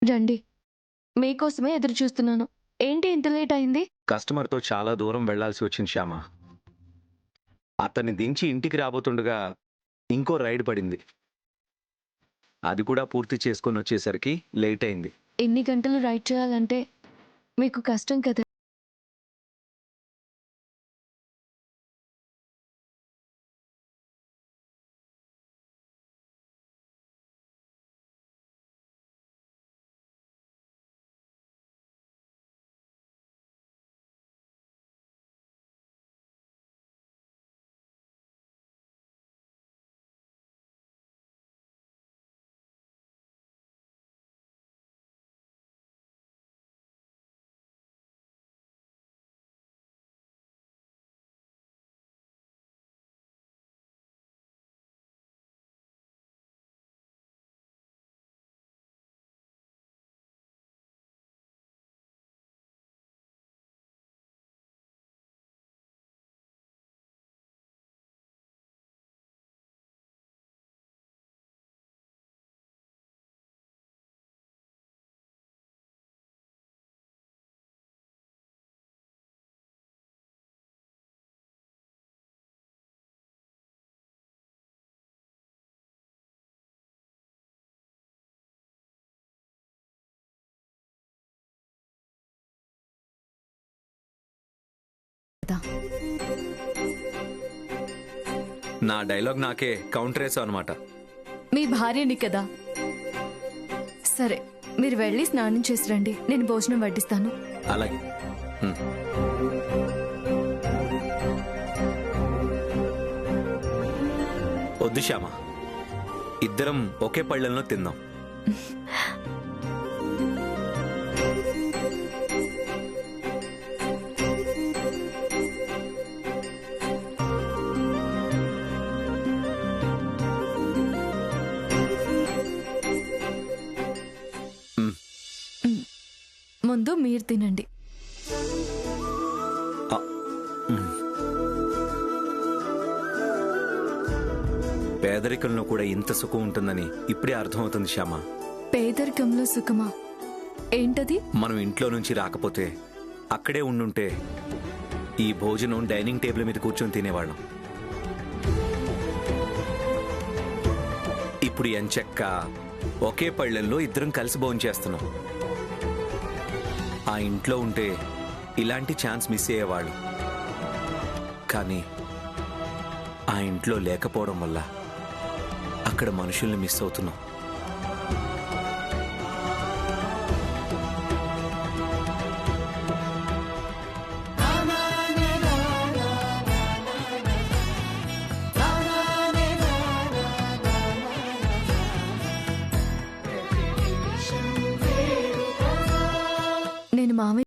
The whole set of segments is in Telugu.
రండి. మీకోసమే ఎదురు చూస్తున్నాను. ఏంటి ఇంత లేట్ అయింది? కస్టమర్‌తో చాలా దూరం వెళ్ళాల్సి వచ్చింది శ్యామ. అతన్ని దించి ఇంటికి రాబోతుండగా ఇంకో రైడ్ పడింది. అది కూడా పూర్తి చేసుకొనొచ్చేసరికి లేట్ అయింది. ఇన్ని గంటలు రైడ్ చేయాలంటే మీకు కష్టం కదా! నా డైలాగ్ నాకే కౌంటర్ వేసావు అనమాట. మీ భార్యని కదా! సరే, మీరు వెళ్ళి స్నానం చేసి రండి. నేను భోజనం వడ్డిస్తాను. అలాగే. హ్మ్. వద్దు శ్యామ, ఇద్దరం ఒకే పళ్ళెంలో తిందాం. ముందు మీరు తినండి. పేదరికంలో కూడా ఇంత సుఖం ఉంటుందని ఇప్పుడే అర్థమవుతుంది శ్యామ. పేదరికంలో సుఖమా? ఏంటది? మనం ఇంట్లో నుంచి రాకపోతే అక్కడే ఉండుంటే ఈ భోజనం డైనింగ్ టేబుల్ మీద కూర్చొని తినేవాళ్ళం. ఇప్పుడు ఎంచక్క ఒకే పళ్ళెంలో ఇద్దరం కలిసి భోంచేస్తున్నాం. ఆ ఇంట్లో ఉంటే ఇలాంటి ఛాన్స్ మిస్ అయ్యేవాళ్ళు. కానీ ఆ ఇంట్లో లేకపోవడం వల్ల అక్కడ మనుషుల్ని మిస్ అవుతున్నాం. నేను మామయ్య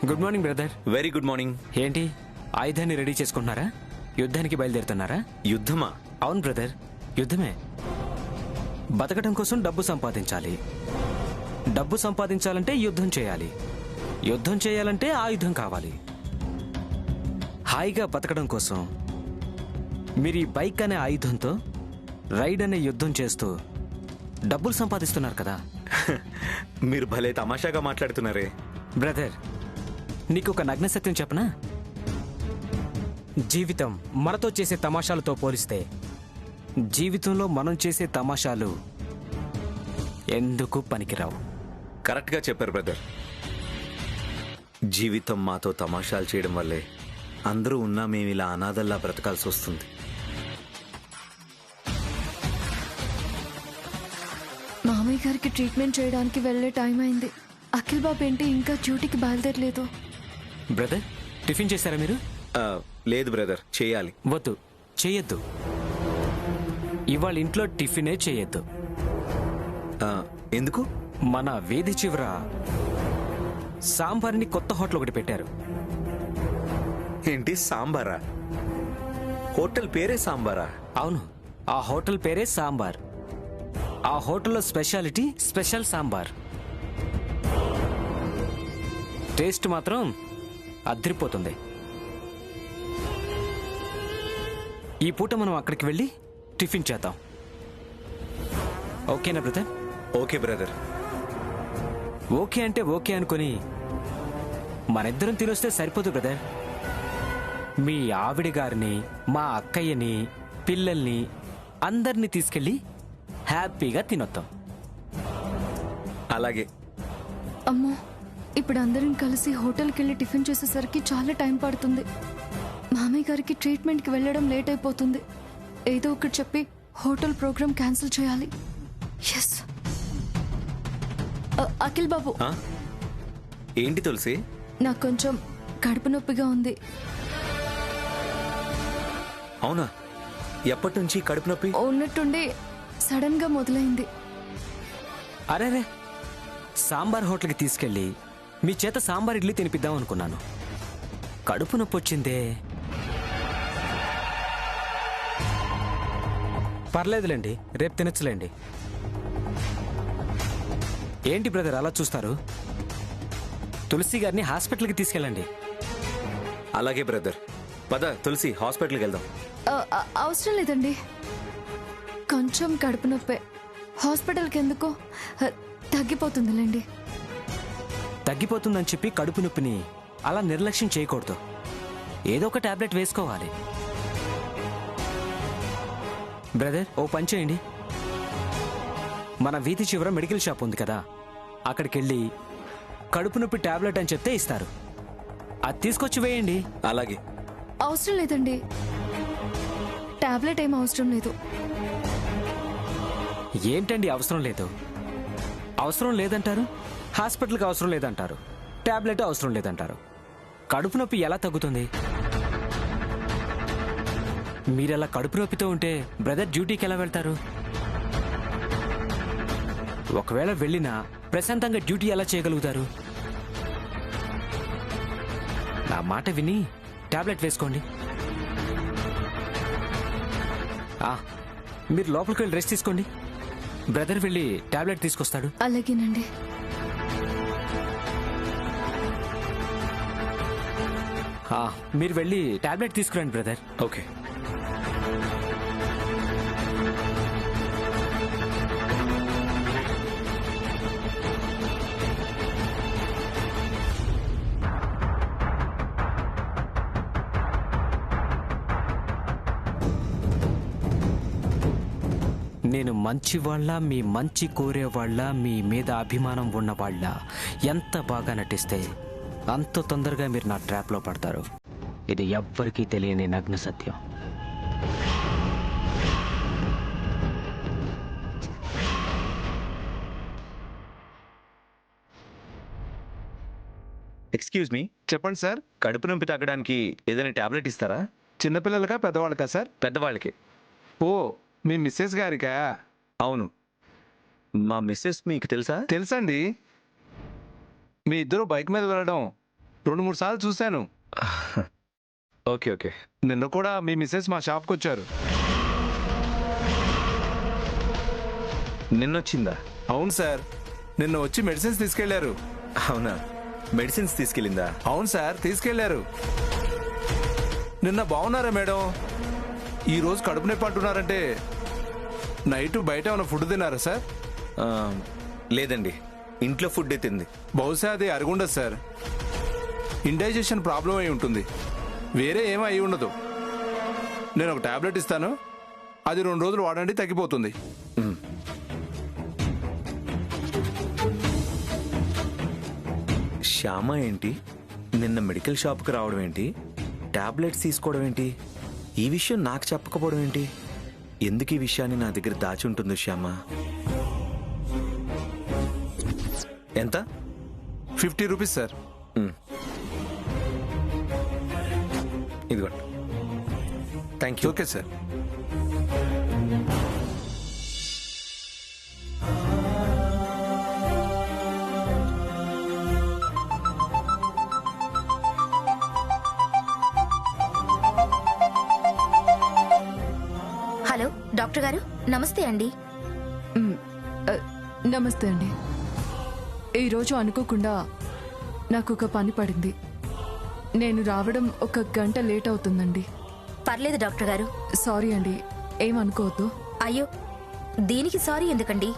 good morning brother. Very good morning. ఏంటి ఆయుధాన్ని రెడీ చేసుకుంటున్నారా? యుద్ధానికి బయలుదేరుతున్నారా? యుద్ధమా? అవును బ్రదర్, యుద్ధమే. బతకడం కోసం డబ్బు సంపాదించాలి. డబ్బు సంపాదించాలంటే యుద్ధం చేయాలి. యుద్ధం చేయాలంటే ఆయుధం కావాలి. హాయిగా బతకడం కోసం మీరు ఈ బైక్ అనే ఆయుధంతో రైడ్ అనే యుద్ధం చేస్తూ డబ్బులు సంపాదిస్తున్నారు కదా. మీరు భలే తమాషాగా మాట్లాడుతున్నారే. బ్రదర్, నీకు ఒక నగ్న సత్యం చెప్పనా? జీవితం మనతో చేసే తమాషాలతో పోలిస్తే జీవితంలో మనం చేసే తమాషాలు ఎందుకు పనికిరావు. కరెక్ట్గా చెప్పారు బ్రదర్. జీవితం మాతో తమాషాలు చేయడం వల్లే అందరూ ఉన్నా మేము ఇలా అనాథల్లా బ్రతకాల్సి వస్తుంది. మామయ్య గారికి ట్రీట్మెంట్ చేయడానికి వెళ్ళే టైం అయింది. అఖిల్ బాబు ఏంటి ఇంకా డ్యూటీకి బయలుదేరలేదు? బ్రదర్, టిఫిన్ చేశారా మీరు? లేదు బ్రదర్, చేయాలి. వద్దు, చేయొద్దు. ఇవాళ ఇంట్లో టిఫినే చేయొద్దు. ఎందుకు? మన వీధి చివర సాంబార్ని కొత్త హోటల్ ఒకటి పెట్టారు. ఏంటి, సాంబారా? హోటల్ పేరే సాంబారా? అవును, ఆ హోటల్ పేరే సాంబార్. ఆ హోటల్లో స్పెషాలిటీ స్పెషల్ సాంబార్. టేస్ట్ మాత్రం అదిరిపోతుంది. ఈ పూట మనం అక్కడికి వెళ్ళి టిఫిన్ చేద్దాం. ఓకేనా బ్రదర్? Okay brother. ఓకే అంటే ఓకే అనుకొని మనిద్దరం తినొస్తే సరిపోదు బ్రదర్. మీ ఆవిడ గారిని, మా అక్కయ్యని, పిల్లల్ని అందరినీ తీసుకెళ్ళి హ్యాపీగా తినొద్దాం. అలాగే. అమ్మో, ఇప్పుడు అందరం కలిసి హోటల్కి వెళ్ళి టిఫిన్ చేసేసరికి చాలా టైం పడుతుంది. మామయ్య గారికి ట్రీట్మెంట్కి వెళ్ళడం లేట్ అయిపోతుంది. ఏదో ఒకటి చెప్పి హోటల్ ప్రోగ్రామ్ క్యాన్సిల్ చేయాలి. ఎస్. అఖిల్ బాబు, ఏంటి తులసి? నాకు కొంచెం కడుపు నొప్పిగా ఉంది. అవునా? ఎప్పటి నుంచి కడుపు నొప్పి? ఉన్నట్టుండి సడన్ గా మొదలైంది. అరేరే, సాంబార్ హోటల్కి తీసుకెళ్ళి మీ చేత సాంబార్ ఇడ్లీ తినిపిద్దాం అనుకున్నాను. కడుపు నొప్పి వచ్చిందే. పర్లేదులేండి, రేపు తినచ్చులేండి. ఏంటి బ్రదర్ అలా చూస్తారు? తులసి గారిని హాస్పిటల్కి తీసుకెళ్ళండి. అలాగే బ్రదర్. పద తులసి, హాస్పిటల్కి వెళ్దాం. అవసరం లేదండి, కొంచెం కడుపు నొప్పే. హాస్పిటల్కి ఎందుకు? తగ్గిపోతుందిలేండి. తగ్గిపోతుందని చెప్పి కడుపు నొప్పిని అలా నిర్లక్ష్యం చేయకూడదు. ఏదో ఒక టాబ్లెట్ వేసుకోవాలి. బ్రదర్, ఓ పని చేయండి. మన వీధి చివర మెడికల్ షాప్ ఉంది కదా, అక్కడికి వెళ్ళి కడుపు నొప్పి టాబ్లెట్ అని చెప్తే ఇస్తారు. అది తీసుకొచ్చి వేయండి. అలాగే. అవసరం లేదండి, టాబ్లెట్ ఏం అవసరం లేదు. ఏంటండి అవసరం లేదు? అవసరం లేదంటారు, హాస్పిటల్కి అవసరం లేదంటారు, టాబ్లెట్ అవసరం లేదంటారు. కడుపు నొప్పి ఎలా తగ్గుతుంది? మీరలా కడుపు నొప్పితో ఉంటే బ్రదర్ డ్యూటీకి ఎలా వెళ్తారు? ఒకవేళ వెళ్ళినా ప్రశాంతంగా డ్యూటీ ఎలా చేయగలుగుతారు? నా మాట విని టాబ్లెట్ వేసుకోండి. మీరు లోపలికి వెళ్ళి రెస్ట్ తీసుకోండి. బ్రదర్ వెళ్ళి టాబ్లెట్ తీసుకొస్తాడు. అలాగేనండి. మీరు వెళ్ళి టాబ్లెట్ తీసుకురండి బ్రదర్. ఓకే. నేను మంచివాళ్ళ, మీ మంచి కోరేవాళ్ళ, మీ మీద అభిమానం ఉన్నవాళ్ళ ఎంత బాగా నటిస్తే అంత తొందరగా మీరు నా ట్రాప్లో పడతారు. ఇది ఎవ్వరికీ తెలియని నగ్న సత్యం. Excuse me. చెప్పండి సార్. కడుపు నొప్పి తగ్గడానికి ఏదైనా టాబ్లెట్ ఇస్తారా? చిన్నపిల్లలకా పెద్దవాళ్ళకా సార్? పెద్దవాళ్ళకి. ఓ, మీ మిస్సెస్ గారికా? అవును. మా మిస్సెస్ మీకు తెలుసా? తెలుసండి. మీ ఇద్దరు బైక్ మీద వెళ్ళడం 2-3 సార్లు చూశాను. Okay okay. నిన్న కూడా మీ మిస్సెస్ మా షాప్కి వచ్చారు. నిన్నొచ్చిందా? అవును సార్, నిన్న వచ్చి మెడిసిన్స్ తీసుకెళ్లారు. అవునా? మెడిసిన్స్ తీసుకెళ్ళిందా? అవును సార్, తీసుకెళ్లారు. నిన్న బాగున్నారా మేడం? ఈరోజు కడుపు నొప్పి అంటున్నారంటే నైట్ బయట ఏమైనా ఫుడ్ తిన్నారా సార్? ఆ, లేదండి, ఇంట్లో ఫుడ్ తింది. బహుశా అది అరుగుండదు సార్. ఇండైజెషన్ ప్రాబ్లం అయి ఉంటుంది, వేరే ఏమీ అయి ఉండదు. నేను ఒక టాబ్లెట్ ఇస్తాను, అది 2 రోజులు వాడండి, తగ్గిపోతుంది. శ్యామ ఏంటి నిన్న మెడికల్ షాప్కి రావడం ఏంటి, టాబ్లెట్స్ తీసుకోవడం ఏంటి, ఈ విషయం నాకు చెప్పకపోవడం ఏంటి? ఎందుకు ఈ విషయాన్ని నా దగ్గర దాచి ఉంటుంది శ్యామ? ఎంత? 50 రూపీస్ సార్. ఇదిగోండి. Thank you. Okay sir. Hello doctor గారు, నమస్తే అండి. నమస్తే అండి. ఈరోజు అనుకోకుండా నాకు ఒక పని పడింది. నేను రావడం 1 గంట లేట్ అవుతుందండి. పర్లేదు డాక్టర్ గారు. సారీ అండి, ఏమనుకోవద్దు. అయ్యో, దీనికి సారీ ఎందుకండి?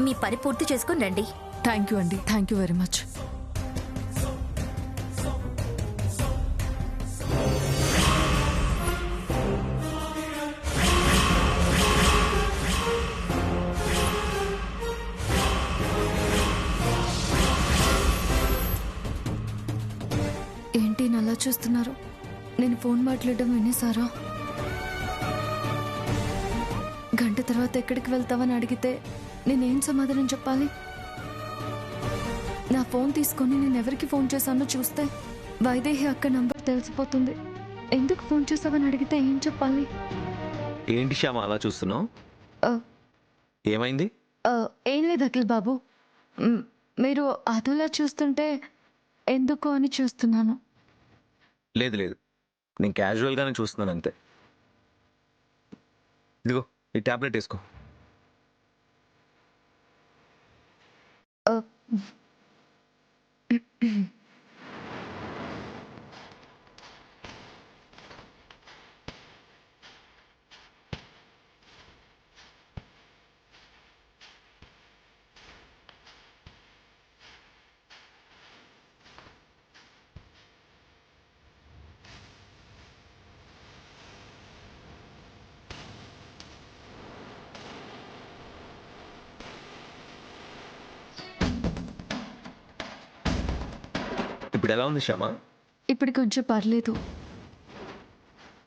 మీ పని పూర్తి చేసుకుని రండి. థ్యాంక్ యూ అండి, థ్యాంక్ యూ వెరీ మచ్. ఏంటి నలా చూస్తున్నారు? నేను ఫోన్ మాట్లాడడం వినేసారా? గంట తర్వాత ఎక్కడికి వెళ్తావని అడిగితే నేనేం సమాధానం చెప్పాలి? నా ఫోన్ తీసుకొని నేను ఎవరికి ఫోన్ చేశానో చూస్తే వైదేహి అక్క నంబర్ తెలిసిపోతుంది. ఎందుకు ఫోన్ చేసావని అడిగితే ఏం చెప్పాలి? ఏంటి శ్యామ అలా చూస్తున్నావు? ఆ, ఏమైంది? ఆ, ఏం లేదు అఖిల్ బాబు. మీరు అదోలా చూస్తుంటే ఎందుకు అని చూస్తున్నాను. లేదు లేదు, నేను క్యాజువల్గానే చూస్తున్నాను అంతే. ఇదిగో ఈ టాబ్లెట్ వేసుకో. ఆ, ఇప్పుడు ఎలా ఉంది శ్యామ? ఇప్పుడు కొంచెం పర్లేదు.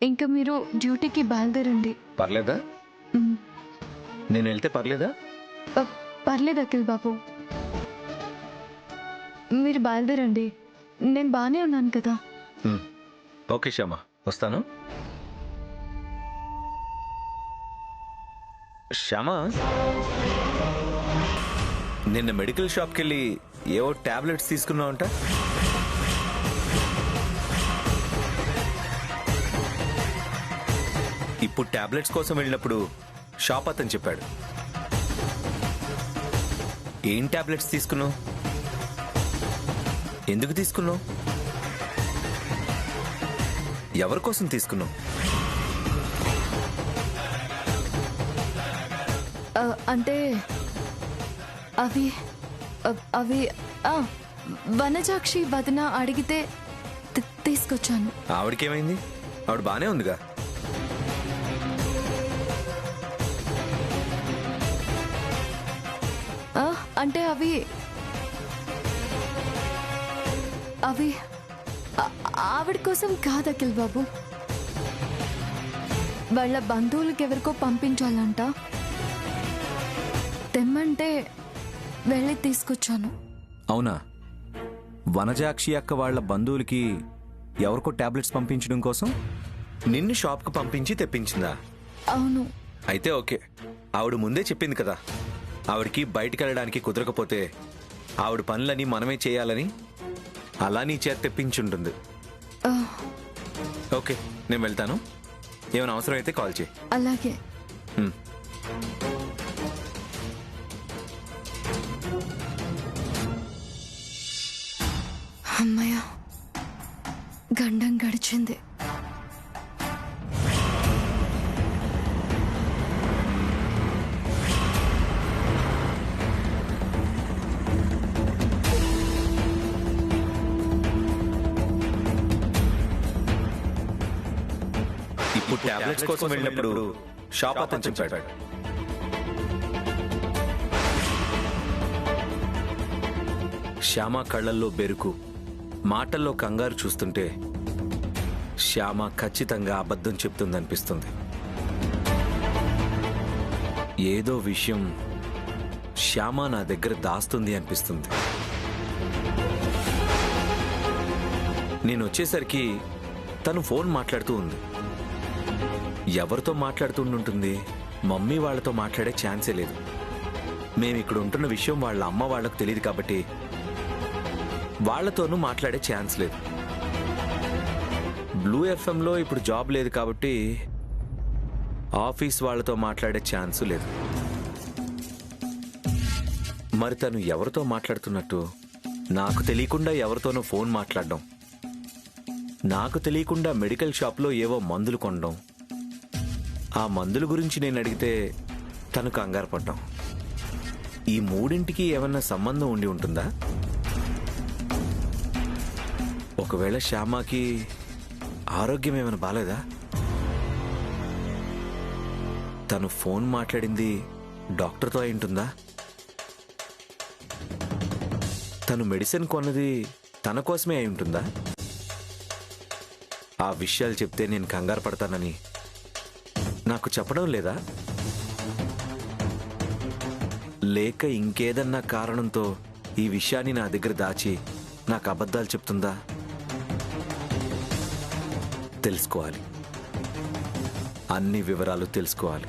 ఇంకా మీరు డ్యూటీకి బయలుదేరండి. పర్లేదా? మ్, నేను వెళ్తే పర్లేదా? పర్లేదు అఖిల్ బాబు, మీరు బయలుదేరండి. నేను బాగానే ఉన్నాను కదా. ఓకే శ్యామ, వస్తాను. శ్యామ, నిన్న మెడికల్ షాప్కి వెళ్ళి ఏవో టాబ్లెట్స్ తీసుకున్నావంట. ఇప్పుడు టాబ్లెట్స్ కోసం వెళ్ళినప్పుడు షాప్ అతను చెప్పాడు. ఏం టాబ్లెట్స్ తీసుకున్నావు? ఎందుకు తీసుకున్నావు? ఎవరి కోసం తీసుకున్నావు? అంటే అవి అవి వనజాక్షి వదిన అడిగితే తీసుకొచ్చాను. ఆవిడకేమైంది? ఆవిడ బానే ఉందిగా. అంటే అవి అవి ఆవిడ కోసం కాదు అఖిల్ బాబు, వాళ్ళ బంధువులకి ఎవరికో పంపించాలంట. తెమ్మంటే వెళ్ళి తీసుకొచ్చాను. అవునా? వనజాక్షి అక్క వాళ్ళ బంధువులకి ఎవరికో టాబ్లెట్స్ పంపించడం కోసం నిన్ను షాప్కి పంపించి తెప్పించిందా? అవును. అయితే ఓకే. ఆవిడ ముందే చెప్పింది కదా, ఆవిడకి బయటికి వెళ్ళడానికి కుదరకపోతే ఆవిడ పనులని మనమే చేయాలని. అలా నీ చేత తెప్పించుంటుంది. ఓకే, నేను వెళ్తాను. ఏమైనా అవసరం అయితే కాల్ చేయి. అలాగే. అమ్మయ్య, గండం గడిచింది. టాబ్లెట్స్ కోసం వెళ్ళినప్పుడు షాప్ అతను చెప్పాడు. శ్యామ కళ్ళల్లో బెరుకు, మాటల్లో కంగారు చూస్తుంటే శ్యామ ఖచ్చితంగా అబద్ధం చెప్తుందనిపిస్తుంది. ఏదో విషయం శ్యామ నా దగ్గర దాస్తుంది అనిపిస్తుంది. నేను వచ్చేసరికి తను ఫోన్ మాట్లాడుతూ ఉంది. ఎవరితో మాట్లాడుతుంటుంది? మమ్మీ వాళ్ళతో మాట్లాడే ఛాన్సే లేదు. మేము ఇక్కడ ఉంటున్న విషయం వాళ్ళ అమ్మ వాళ్ళకు తెలియదు కాబట్టి వాళ్ళతోనూ మాట్లాడే ఛాన్స్ లేదు. బ్లూ ఎఫ్ఎంలో ఇప్పుడు జాబ్ లేదు కాబట్టి ఆఫీస్ వాళ్ళతో మాట్లాడే ఛాన్స్ లేదు. మరి తను ఎవరితో మాట్లాడుతున్నట్టు? నాకు తెలియకుండా ఎవరితోనో ఫోన్ మాట్లాడడం, నాకు తెలియకుండా మెడికల్ షాప్లో ఏవో మందులు కొనడం, ఆ మందుల గురించి నేను అడిగితే తను కంగారు పడ్డాం. ఈ మూడింటికి ఏమన్నా సంబంధం ఉండి ఉంటుందా? ఒకవేళ శ్యామకి ఆరోగ్యం ఏమైనా బాలేదా? తను ఫోన్ మాట్లాడింది డాక్టర్తో అయి ఉంటుందా? తను మెడిసిన్ కొన్నది తన కోసమే అయి ఉంటుందా? ఆ విషయాలు చెప్తే నేను కంగారు పడతానని నాకు చెప్పడం లేదా? లేక ఇంకేదన్నా కారణంతో ఈ విషయాన్ని నా దగ్గర దాచి నాకు అబద్ధాలు చెప్తుందా? తెలుసుకోవాలి, అన్ని వివరాలు తెలుసుకోవాలి.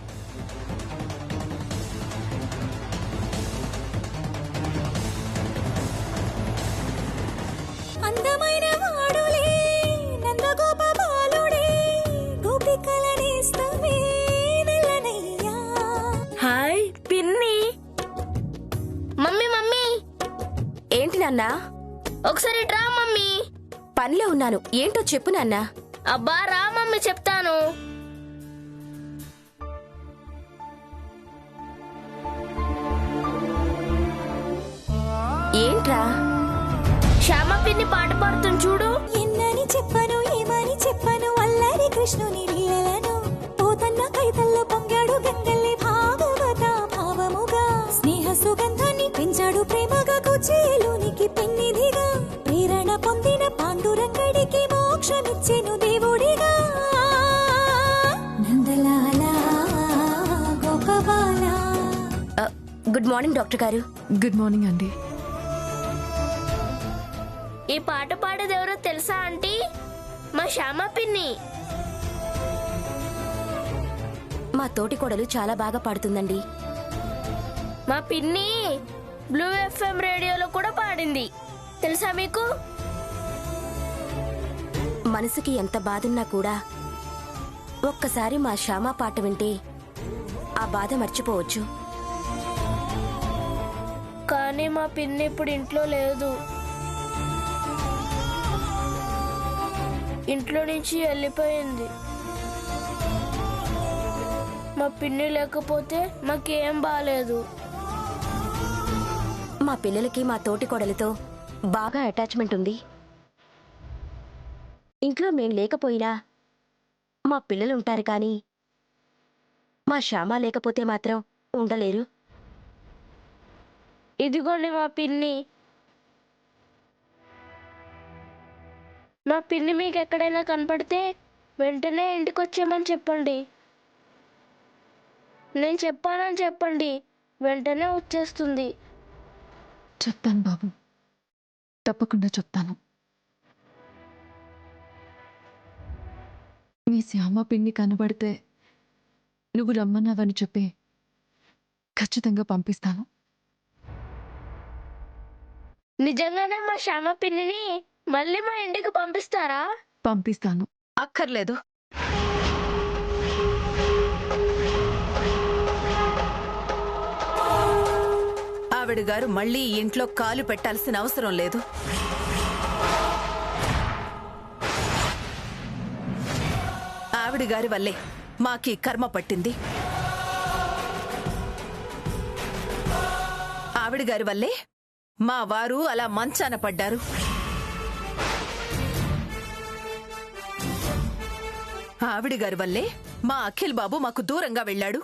హాయ్ పిన్ని. మమ్మీ మమ్మీ ఏంటి నాన్న? ఒకసారి రా మమ్మీ. పనిలో ఉన్నాను, ఏంటో చెప్పు నాన్న. అబ్బా రా మమ్మీ చెప్తాను. ఏంట్రా? శ్యామ పిన్ని పాట పాడుతుంది చూడు. ఎన్నని చెప్పను ఏమని చెప్పను అల్లరి కృష్ణుని లీలలను పోతన్న కైతల్లో పొంగాడు గంగల్లి భాగవత భావముగా స్నేహ సుగంధాన్ని పెంచాడు ప్రేమగా కుచేలునికి పెన్నిధిగా ప్రేరణ పొందిన పాండురంగడికి మోక్షమిచ్చెను దేవుడిగా నందలాల గోపబాల. గుడ్ మార్నింగ్ డాక్టర్ గారు. గుడ్ మార్నింగ్ అండి. ఈ పాట పాడేది ఎవరో తెలుసా ఆంటీ? మా శ్యామ పిన్ని. మా తోటి కోడలు చాలా బాగా పాడుతుందండి. మా పిన్ని బ్లూ ఎఫ్ఎం రేడియోలో కూడా పాడింది తెలుసా మీకు? మనసుకి ఎంత బాధున్నా కూడా ఒక్కసారి మా శ్యామ పాట వింటే ఆ బాధ మర్చిపోవచ్చు. కానీ మా పిన్ని ఇప్పుడు ఇంట్లో లేదు. ఇంట్లో నుంచి వెళ్ళిపోయింది. మా పిన్ని లేకపోతే మాకేం బాలేదు. మా పిల్లలకి మా తోటి కోడలితో బాగా అటాచ్మెంట్ ఉంది. ఇంట్లో మేం లేకపోయినా మా పిల్లలు ఉంటారు, కానీ మా శ్యామ లేకపోతే మాత్రం ఉండలేరు. ఇదిగోండి మా పిన్ని. మా పిన్ని మీకు ఎక్కడైనా కనపడితే వెంటనే ఇంటికి వచ్చేయమని చెప్పండి. నేను చెప్పానని చెప్పండి, వెంటనే వచ్చేస్తుంది. చెప్తాను బాబు, తప్పకుండా చెప్తాను. మీ శ్యామ పిన్ని కనబడితే నువ్వు రమ్మన్నావని చెప్పి ఖచ్చితంగా పంపిస్తాను. నిజంగానే మా శ్యామ పిన్నిని మళ్ళీ మా ఇంటికి పంపిస్తారా? పంపిస్తాను. అక్కర్లేదు. ఆవిడ గారు మళ్ళీ ఇంట్లో కాలు పెట్టాల్సిన అవసరం లేదు. ఆవిడ గారి వల్లే మాకీ కర్మ పట్టింది. ఆవిడ గారి వల్లే మా వారు అలా మంచాన పడ్డారు. ఆవిడ గారి వల్లే మా అఖిల్ బాబు మాకు దూరంగా వెళ్ళాడు.